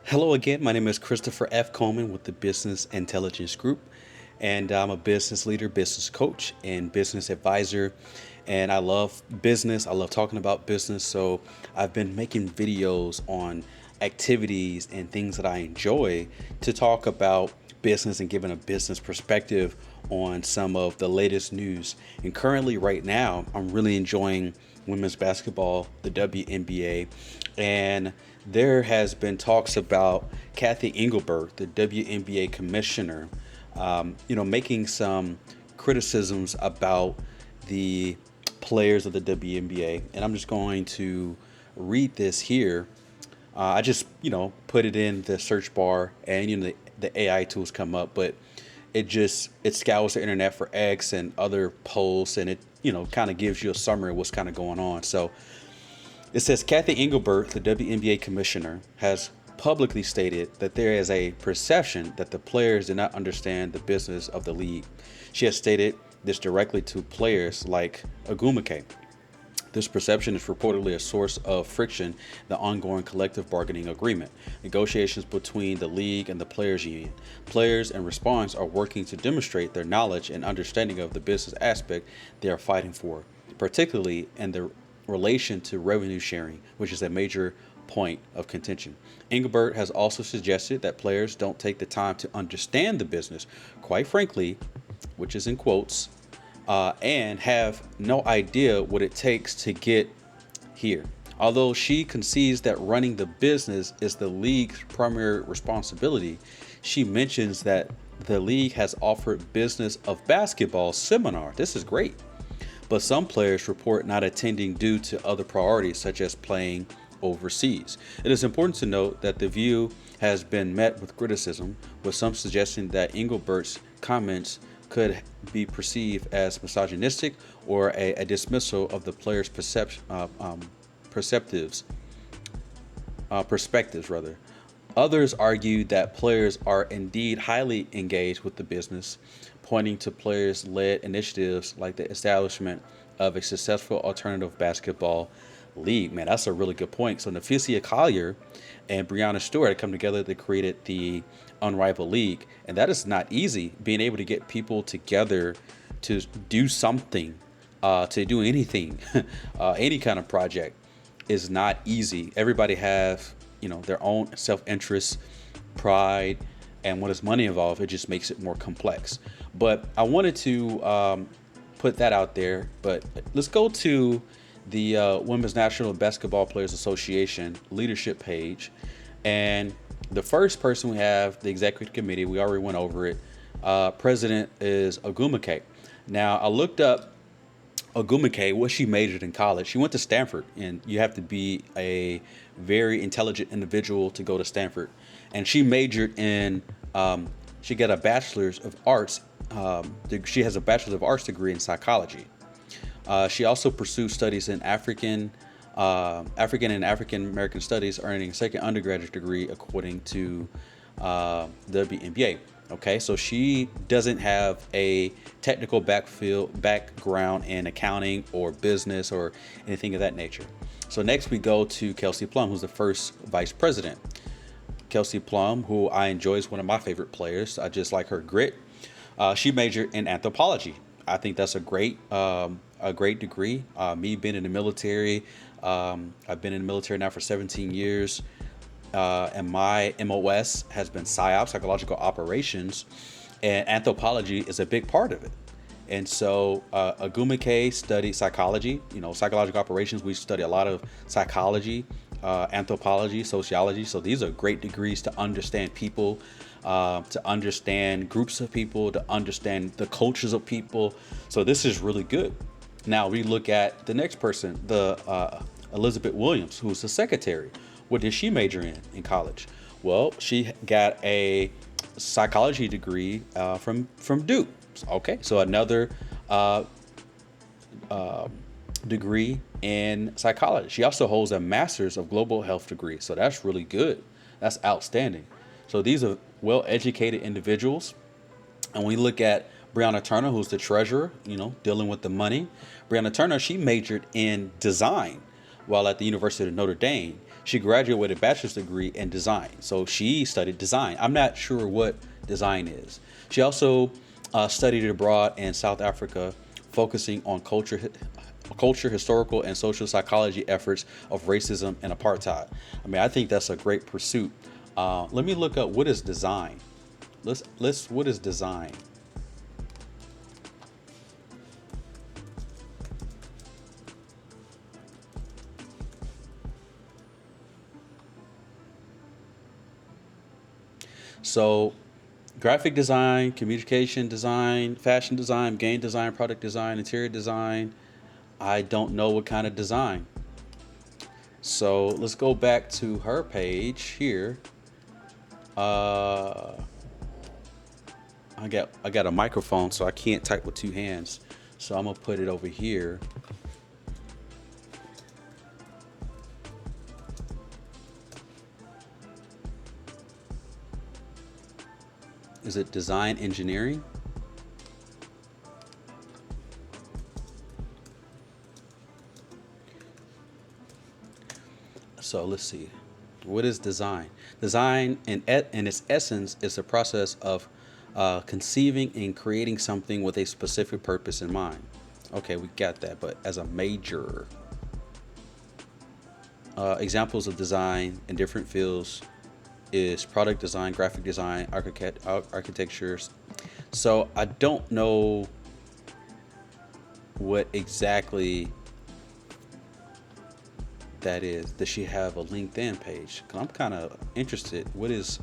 Hello again. My name is Christopher F. Coleman with the Business Intelligence Group, and I'm a business leader, business coach, and business advisor. And I love business. I love talking about business. So I've been making videos on activities and things that I enjoy to talk about business and giving a business perspective on some of the latest news. And currently, right now, I'm really enjoying women's basketball, the WNBA, and there has been talks about Kathy Engelbert, the WNBA commissioner, making some criticisms about the players of the WNBA. And I'm just going to read this here. I just, put it in the search bar, and the AI tools come up, but it scours the internet for X and other posts, and it kind of gives you a summary of what's kind of going on. So it says Kathy Engelbert, the WNBA commissioner, has publicly stated that there is a perception that the players do not understand the business of the league. She has stated this directly to players like Ogwumike. This perception is reportedly a source of friction in the ongoing collective bargaining agreement, negotiations between the league and the players' union. Players in response are working to demonstrate their knowledge and understanding of the business aspect they are fighting for, particularly in the relation to revenue sharing, which is a major point of contention. Engelbert has also suggested that players don't take the time to understand the business, quite frankly, which is in quotes, and have no idea what it takes to get here. Although she concedes that running the business is the league's primary responsibility, she mentions that the league has offered business of basketball seminar. This is great. But some players report not attending due to other priorities, such as playing overseas. It is important to note that the view has been met with criticism, with some suggesting that Engelbert's comments could be perceived as misogynistic or a dismissal of the players' perceptives, perspectives rather. Others argue that players are indeed highly engaged with the business, pointing to players-led initiatives like the establishment of a successful alternative basketball league. Man, that's a really good point. So Napheesa Collier and Brianna Stewart come together. They created the Unrivaled League, and that is not easy. Being able to get people together to do something, to do anything, any kind of project, is not easy. Everybody have their own self-interest, pride, and when there's money involved, it just makes it more complex. But I wanted to put that out there. But let's go to the Women's National Basketball Players Association leadership page. And the first person we have, the executive committee, we already went over it. President is Ogwumike. Now, I looked up Ogwumike, what she majored in college. She went to Stanford, and you have to be a very intelligent individual to go to Stanford. And she majored in, she got a bachelor's of arts. She has a bachelor's of arts degree in psychology. She also pursued studies in African and African American studies, earning a second undergraduate degree according to WNBA. Okay, so she doesn't have a technical background in accounting or business or anything of that nature. So next we go to Kelsey Plum, who's the first vice president. Kelsey Plum, who I enjoy, is one of my favorite players. I just like her grit. She majored in anthropology. I think that's a great degree. Me being in the military, I've been in the military now for 17 years. And my MOS has been PSYOP, psychological operations, and anthropology is a big part of it. And so Ogwumike studied psychology, psychological operations. We study a lot of psychology, anthropology, sociology. So these are great degrees to understand people, to understand groups of people, to understand the cultures of people. So this is really good. Now we look at the next person, the Elizabeth Williams, who's the secretary. What did she major in college? Well, she got a psychology degree from Duke. Okay, so another degree in psychology. She also holds a master's of global health degree. So that's really good. That's outstanding. So these are well-educated individuals. And when we look at Brianna Turner, who's the treasurer, dealing with the money. Brianna Turner, she majored in design while at the University of Notre Dame. She graduated with a bachelor's degree in design. So she studied design. I'm not sure what design is. She also studied abroad in South Africa, focusing on culture, historical, and social psychology efforts of racism and apartheid. I mean, I think that's a great pursuit. Let me look up what is design. Let's what is design? So, graphic design, communication design, fashion design, game design, product design, interior design. I don't know what kind of design. So let's go back to her page here. Uh, I got a microphone, so I can't type with two hands. So I'm gonna put it over here. Is it design engineering? So let's see. What is design? Design, in its essence, is the process of conceiving and creating something with a specific purpose in mind. Okay, we got that. But as a major, examples of design in different fields is product design, graphic design, architectures. So I don't know what exactly that is. Does she have a LinkedIn page? 'Cause I'm kind of interested. What is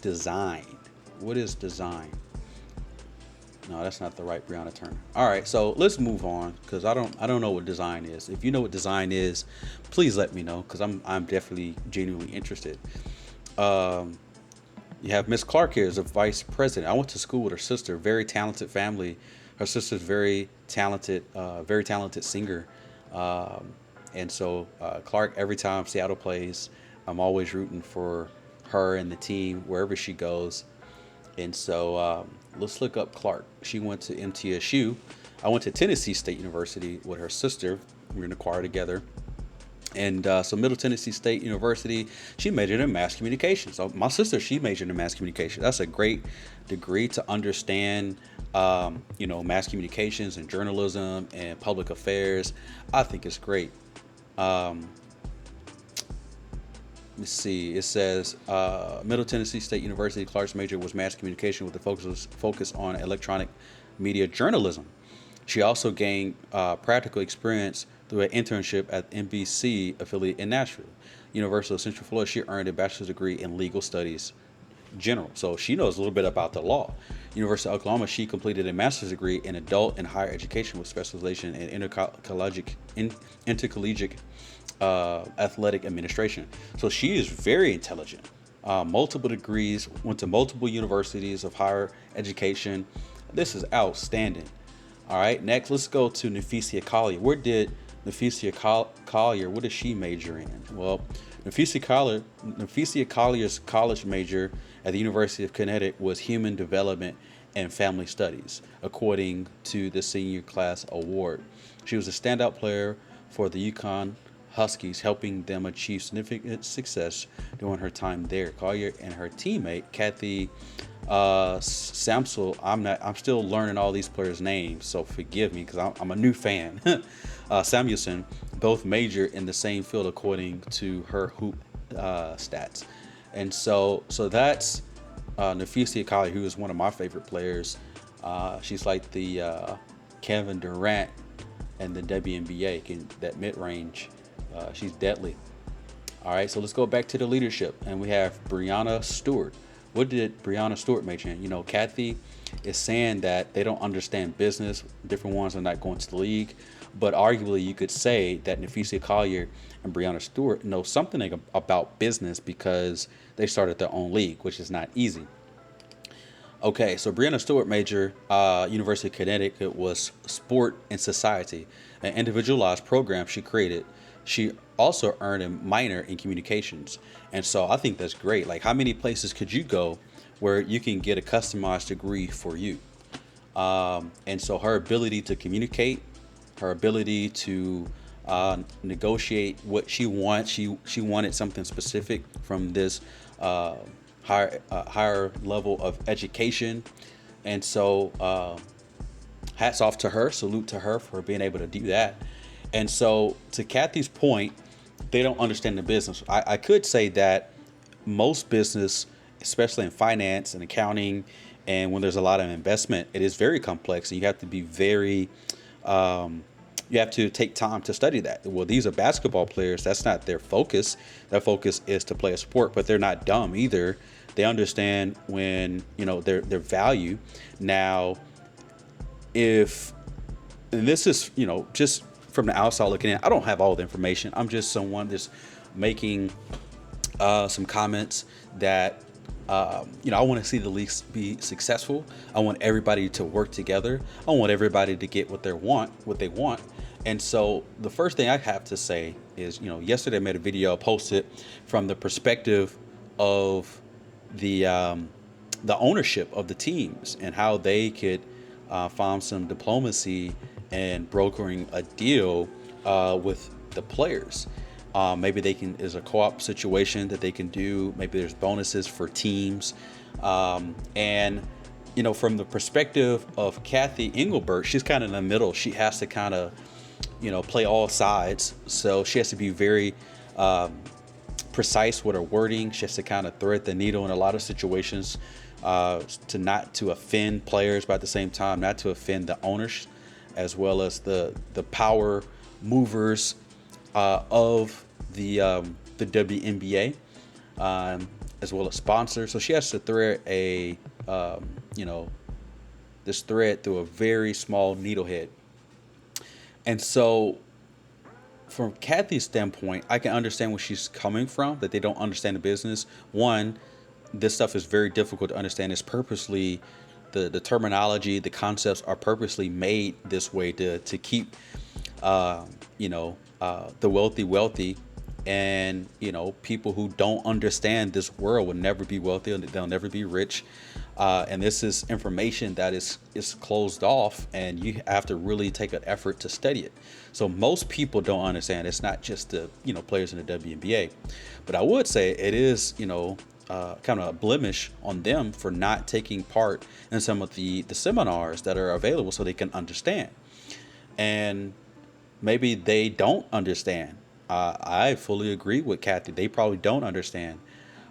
design? What is design? No, that's not the right Brianna Turner. All right, so let's move on because I don't know what design is. If you know what design is, please let me know because I'm definitely genuinely interested. Um, you have Miss Clark here as a vice president. I went to school with her sister. Very talented family. Her sister's very talented singer. Um, and so Clark, every time Seattle plays, I'm always rooting for her and the team wherever she goes. And so let's look up Clark. She went to MTSU. I went to Tennessee State University with her sister. We were in the choir together. And so Middle Tennessee State University, she majored in mass communication. So my sister, she majored in mass communication. That's a great degree to understand, mass communications and journalism and public affairs. I think it's great. Um, Let's see. It says Middle Tennessee State University Clark's major was mass communication with the focus on electronic media journalism. She also gained practical experience through an internship at NBC affiliate in Nashville. University of Central Florida, she earned a bachelor's degree in legal studies general. So she knows a little bit about the law. University of Oklahoma, she completed a master's degree in adult and higher education with specialization in intercollegiate athletic administration. So she is very intelligent. Multiple degrees, went to multiple universities of higher education. This is outstanding. All right, next let's go to Napheesa Collier. Where did Collier, what does she major in? Well, Napheesa Collier's college major at the University of Connecticut was human development and family studies, according to the senior class award. She was a standout player for the Yukon Huskies, helping them achieve significant success during her time there. Collier and her teammate Kathy Samsel. I'm still learning all these players' names, so forgive me because I'm a new fan. Samuelson both major in the same field according to her hoop stats, and so that's Napheesa Collier, who is one of my favorite players. She's like the Kevin Durant and the WNBA, that mid range. She's deadly. All right, so let's go back to the leadership, and we have Breanna Stewart. What did Breanna Stewart major in? Kathy is saying that they don't understand business. Different ones are not going to the league, but arguably you could say that Napheesa Collier and Breanna Stewart know something about business because they started their own league, which is not easy. Okay, so Brianna Stewart major, University of Connecticut, was sport and society, an individualized program she created. She also earned a minor in communications, and so I think that's great. Like, how many places could you go where you can get a customized degree for you? And so her ability to communicate, her ability to negotiate what she wants. She wanted something specific from this uh, higher level of education, and so hats off to her, salute to her for being able to do that. And so, to Kathy's point, they don't understand the business. I could say that most business, especially in finance and accounting, and when there's a lot of investment, it is very complex, and you have to be very, you have to take time to study that. Well, these are basketball players. That's not their focus. Their focus is to play a sport, but they're not dumb either. They understand when, their value. Now, if, and this is, just from the outside looking in, I don't have all the information. I'm just someone that's making some comments that, I want to see the leagues be successful. I want everybody to work together. I want everybody to get what they want. And so the first thing I have to say is, yesterday I made a video, posted from the perspective of the ownership of the teams and how they could find some diplomacy and brokering a deal with the players. Maybe there's a co-op situation that they can do. Maybe there's bonuses for teams. And, from the perspective of Kathy Engelbert, she's kind of in the middle. She has to kind of, play all sides. So she has to be very precise with her wording. She has to kind of thread the needle in a lot of situations to not to offend players, but at the same time, not to offend the owners, as well as the power movers of the WNBA, as well as sponsors. So she has to thread this thread through a very small needlehead. And so, from Kathy's standpoint, I can understand where she's coming from, that they don't understand the business. One, this stuff is very difficult to understand. It's purposely, the terminology, the concepts are purposely made this way to keep, the wealthy, and people who don't understand this world will never be wealthy. They'll never be rich. And this is information that is closed off, and you have to really take an effort to study it. So most people don't understand. It's not just the players in the WNBA, but I would say it is kind of a blemish on them for not taking part in some of the seminars that are available so they can understand. And maybe they don't understand. I fully agree with Kathy. They probably don't understand.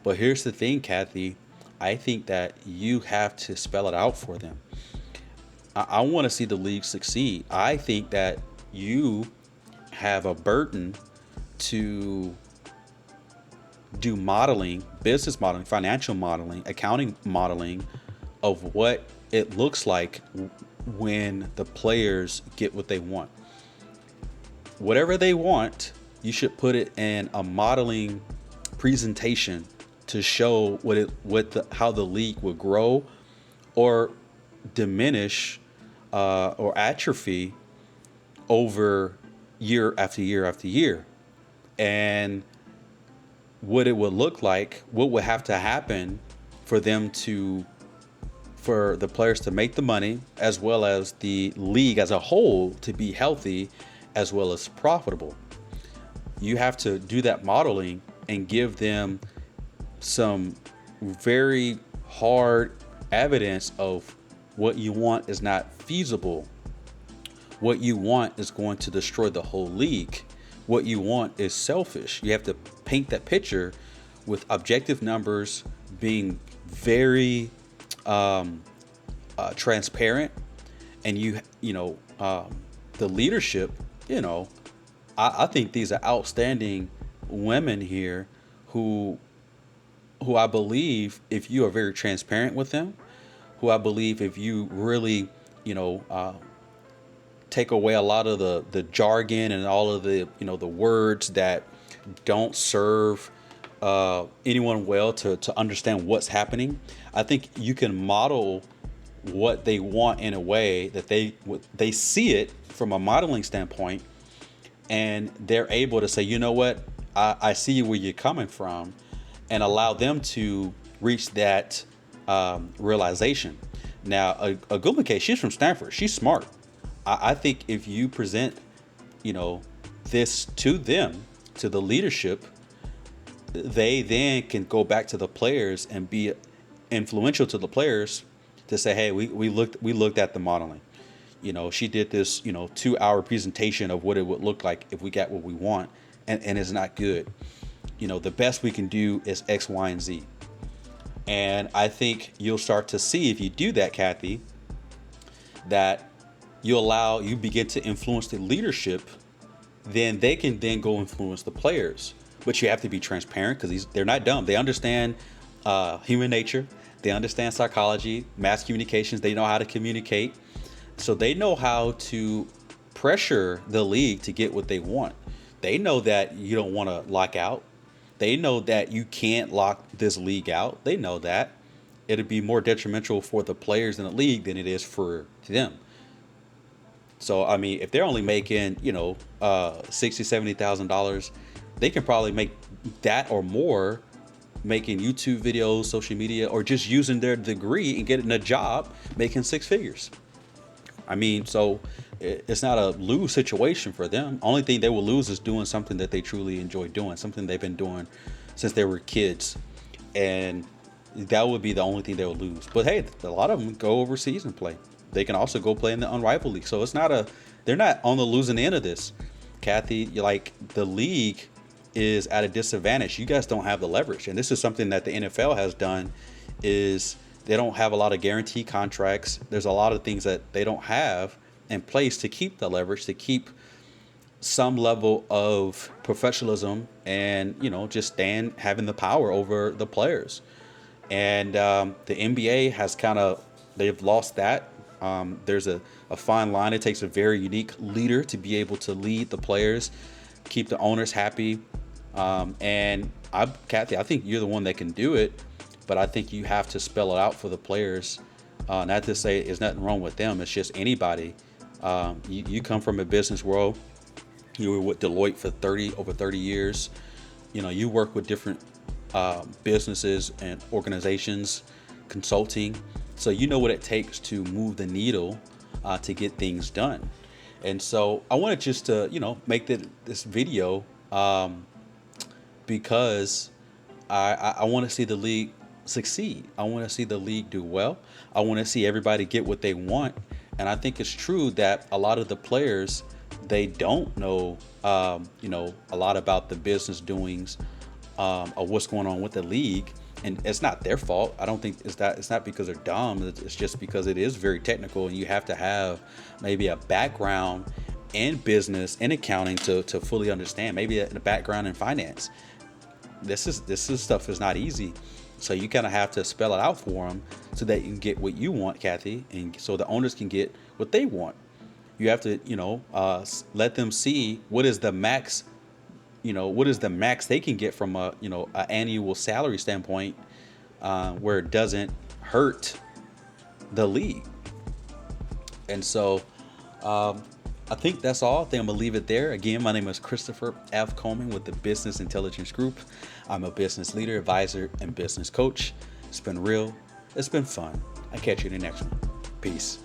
But here's the thing, Kathy. I think that you have to spell it out for them. I want to see the league succeed. I think that you have a burden to do modeling, business modeling, financial modeling, accounting modeling of what it looks like when the players get what they want. Whatever they want, you should put it in a modeling presentation to show how the league will grow or diminish or atrophy over year after year after year, and what it would look like, what would have to happen for the players to make the money, as well as the league as a whole to be healthy as well as profitable. You have to do that modeling and give them some very hard evidence of what you want is not feasible. What you want is going to destroy the whole league. What you want is selfish. You have to paint that picture with objective numbers, being very transparent, and the leadership. I think these are outstanding women here who I believe, if you are very transparent with them, who I believe if you really, take away a lot of the jargon and all of the words that don't serve anyone well to understand what's happening, I think you can model what they want in a way that they see it from a modeling standpoint, and they're able to say, you know what, I see where you're coming from, and allow them to reach that realization. Now, Ogwumike, she's from Stanford. She's smart. I think if you present, this to them, to the leadership, they then can go back to the players and be influential to the players to say, hey, we looked at the modeling. She did this, 2-hour presentation of what it would look like if we got what we want, and it's not good. The best we can do is X, Y, and Z. And I think you'll start to see, if you do that, Kathy, that you begin to influence the leadership, then they can then go influence the players. But you have to be transparent, because they're not dumb. They understand human nature. They understand psychology, mass communications. They know how to communicate. So they know how to pressure the league to get what they want. They know that you don't want to lock out. They know that you can't lock this league out. They know that. It'd be more detrimental for the players in the league than it is for them. So, I mean, if they're only making, $60,000-$70,000, they can probably make that or more making YouTube videos, social media, or just using their degree and getting a job making 6 figures. I mean, so it's not a lose situation for them. Only thing they will lose is doing something that they truly enjoy doing, something they've been doing since they were kids. And that would be the only thing they would lose. But hey, a lot of them go overseas and play. They can also go play in the Unrivaled league. So they're not on the losing end of this. Kathy, the league is at a disadvantage. You guys don't have the leverage. And this is something that the NFL has done, is they don't have a lot of guaranteed contracts. There's a lot of things that they don't have in place to keep the leverage, to keep some level of professionalism and, just having the power over the players. And the NBA has they've lost that. There's a fine line. It takes a very unique leader to be able to lead the players, keep the owners happy. Kathy, I think you're the one that can do it, but I think you have to spell it out for the players. Not to say there's nothing wrong with them. It's just anybody. You come from a business world. You were with Deloitte for over 30 years. You work with different businesses and organizations, consulting. So you know what it takes to move the needle to get things done. And so I wanted just to, make this video because I want to see the league succeed. I want to see the league do well. I want to see everybody get what they want. And I think it's true that a lot of the players, they don't know, a lot about the business doings of what's going on with the league. And it's not their fault. I don't think it's not because they're dumb. It's just because it is very technical, and you have to have maybe a background in business and accounting to fully understand. Maybe a background in finance. This stuff is not easy. So you kind of have to spell it out for them so that you can get what you want, Kathy, and so the owners can get what they want. You have to, let them see what is the max. What is the max they can get from a annual salary standpoint, where it doesn't hurt the league. And so I think that's all. I think I'm going to leave it there. Again, my name is Christopher F. Coleman with the Business Intelligence Group. I'm a business leader, advisor, and business coach. It's been real. It's been fun. I'll catch you in the next one. Peace.